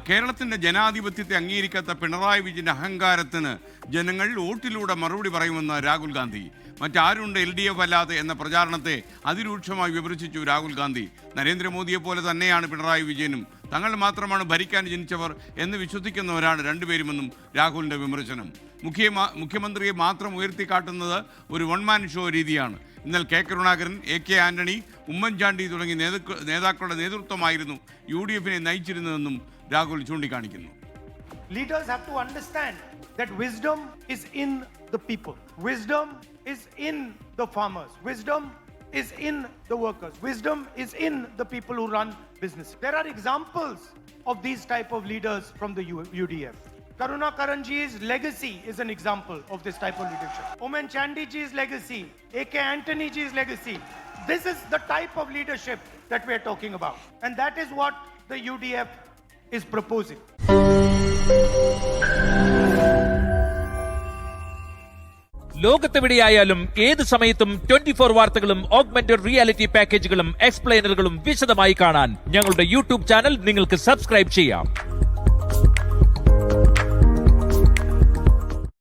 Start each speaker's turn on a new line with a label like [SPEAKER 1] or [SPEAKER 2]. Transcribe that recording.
[SPEAKER 1] കേരളത്തിൻ്റെ ജനാധിപത്യത്തെ അംഗീകരിക്കാത്ത പിണറായി വിജയൻ്റെ അഹങ്കാരത്തിന് ജനങ്ങൾ വോട്ടിലൂടെ മറുപടി പറയുമെന്ന് രാഹുൽ ഗാന്ധി. മറ്റാരുണ്ട് LDF അല്ലാതെ എന്ന പ്രചാരണത്തെ അതിരൂക്ഷമായി വിമർശിച്ചു രാഹുൽ ഗാന്ധി. നരേന്ദ്രമോദിയെ പോലെ തന്നെയാണ് പിണറായി വിജയനും. തങ്ങൾ മാത്രമാണ് ഭരിക്കാൻ ജനിച്ചവർ എന്ന് വിശ്വസിക്കുന്നവരാണ് രണ്ടുപേരുമെന്നും രാഹുലിൻ്റെ വിമർശനം. മുഖ്യമന്ത്രിയെ മാത്രം ഉയർത്തിക്കാട്ടുന്നത് ഒരു വൺമാൻ ഷോ രീതിയാണ്. എന്നാൽ കെ കരുണാകരൻ, AK ആന്റണി, ഉമ്മൻചാണ്ടി തുടങ്ങിയ നേതാക്കളുടെ നേതൃത്വമായിരുന്നു UDF-നെ നയിച്ചിരുന്നതെന്നും രാഹുൽ ചൂണ്ടിക്കാണിക്കുന്നു.
[SPEAKER 2] Leaders have to understand that wisdom is in the people. Wisdom is in the farmers. Wisdom is in the workers. Wisdom is in the people who run business. There are examples of these type of leaders from the UDF. Karuna Karanji's legacy is an example of this type of leadership. Oman Chandi ji's legacy, AK Antony ji's legacy. This is the type of leadership that we are talking about. And that is what the UDF is proposing.
[SPEAKER 3] ലോകത്തെവിടെയായാലും ഏത് സമയത്തും 24 വാർത്തകളും augmented reality പാക്കേജുകളും എക്സ്പ്ലെയിനറുകളും വിശദമായി കാണാൻ ഞങ്ങളുടെ YouTube channel നിങ്ങൾക്ക് subscribe ചെയ്യാം.